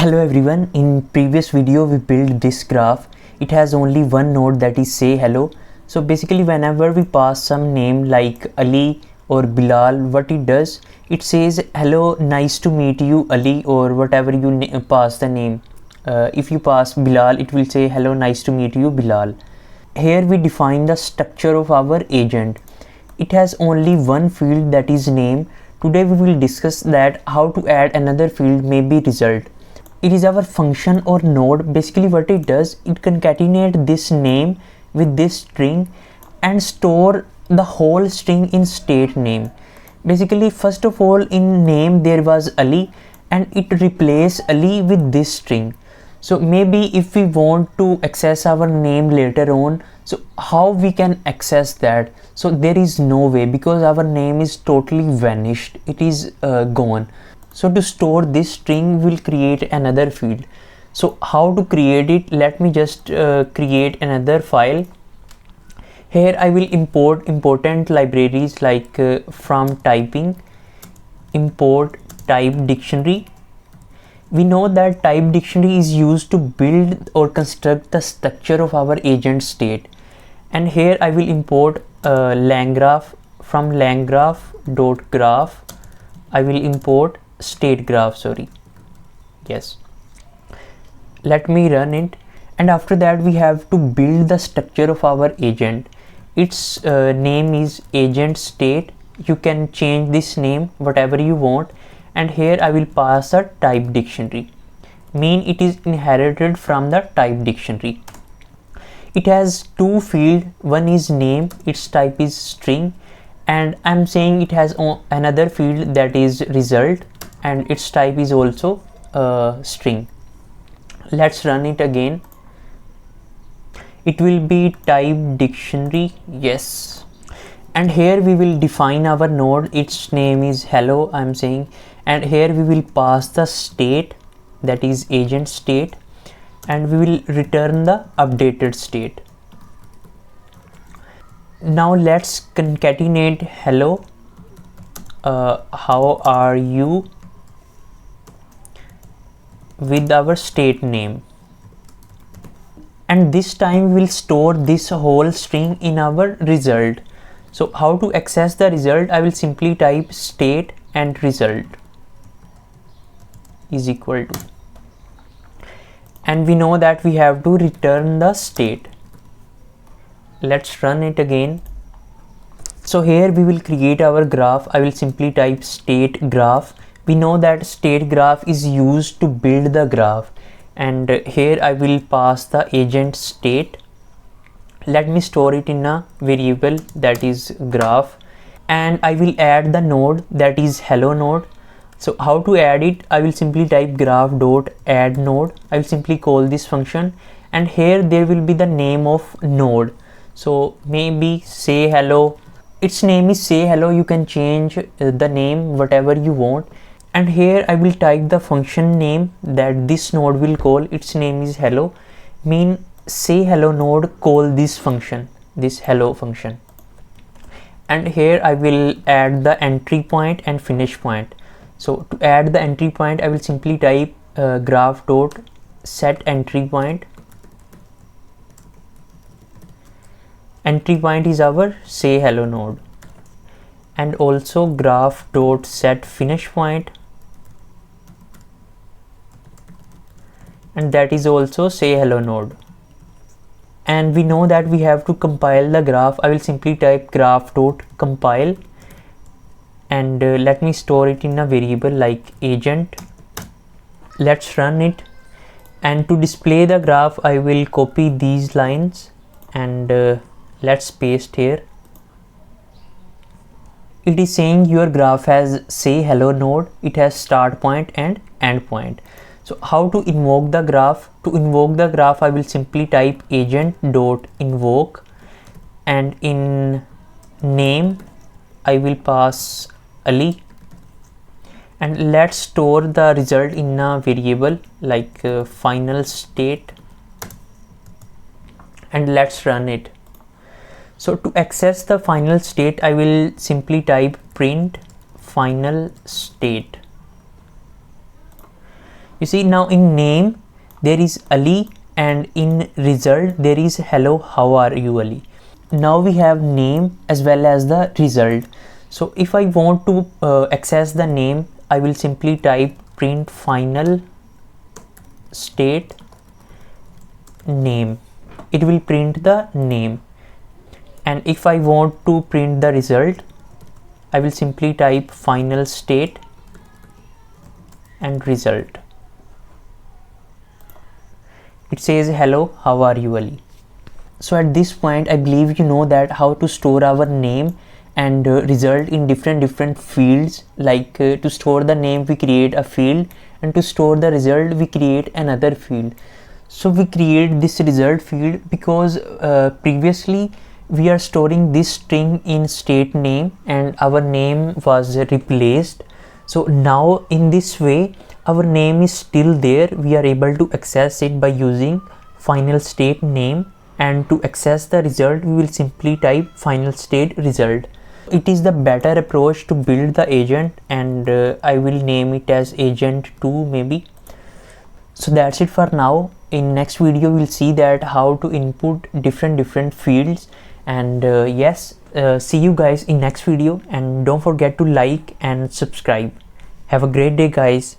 Hello everyone, in previous video we built this graph. It has only one node, that is say hello. So basically whenever we pass some name like Ali or Bilal, what it does, it says hello, nice to meet you Ali, or whatever you pass the name. If you pass Bilal, it will say hello, nice to meet you Bilal. Here we define the structure of our agent. It has only one field, that is name. Today we will discuss that how to add another field, maybe result. It is our function or node. Basically what it does, it concatenate this name with this string and store the whole string in state name. Basically first of all in name there was Ali and it replace Ali with this string. So maybe if we want to access our name later on, so how we can access that? So there is no way, because our name is totally vanished, it is gone. So to store this string, we'll create another field. So how to create it? Let me just create another file. Here I will import important libraries like from typing, import type dictionary. We know that type dictionary is used to build or construct the structure of our agent state. And here I will import LangGraph. From LangGraph.graph I will import state graph. Yes, let me run it, and after that we have to build the structure of our agent. Its name is agent state. You can change this name whatever you want, and here I will pass a type dictionary, mean it is inherited from the type dictionary. It has two fields, one is name, its type is string, and I'm saying it has another field, that is result, and its type is also string. Let's run it again. It will be type dictionary. Yes, and here we will define our node. Its name is hello, I'm saying, and here we will pass the state, that is agent state, and we will return the updated state. Now let's concatenate hello, how are you, with our state name, and this time we will store this whole string in our result. So how to access the result? I will simply type state and result is equal to, and we know that we have to return the state. Let's run it again. So here we will create our graph. I will simply type state graph. We know that state graph is used to build the graph, and here I will pass the agent state. Let me store it in a variable, that is graph, and I will add the node, that is hello node. So how to add it? I will simply type graph.add node. I will simply call this function, and here there will be the name of node. So maybe say hello. Its name is say hello. You can change the name whatever you want. And here I will type the function name that this node will call. Its name is hello, mean say hello node call this function, this hello function. And here I will add the entry point and finish point. So to add the entry point, I will simply type graph.set entry point. Entry point is our say hello node, and also graph.set finish point, and that is also say hello node. And we know that we have to compile the graph. I will simply type graph.compile, and let me store it in a variable like agent. Let's run it, and to display the graph I will copy these lines and let's paste here. It is saying your graph has say hello node, it has start point and end point. So how to invoke the graph? To invoke the graph, I will simply type agent.invoke, and in name I will pass Ali, and let's store the result in a variable like final state, and let's run it. So to access the final state, I will simply type print final state. You see, now in name there is Ali, and in result there is hello, how are you, Ali. Now we have name as well as the result. So if I want to access the name, I will simply type print final state name. It will print the name. And if I want to print the result, I will simply type final state and result. It says hello, how are you, Ali. So at this point, I believe you know that how to store our name and result in different fields. Like to store the name, we create a field, and to store the result, we create another field. So we create this result field because previously we are storing this string in state name and our name was replaced. So now in this way our name is still there. We are able to access it by using final state name, and to access the result we will simply type final state result. It is the better approach to build the agent, and I will name it as agent 2 maybe. So that's it for now. In next video we'll see that how to input different fields, and yes, see you guys in next video, and don't forget to like and subscribe. Have a great day, guys.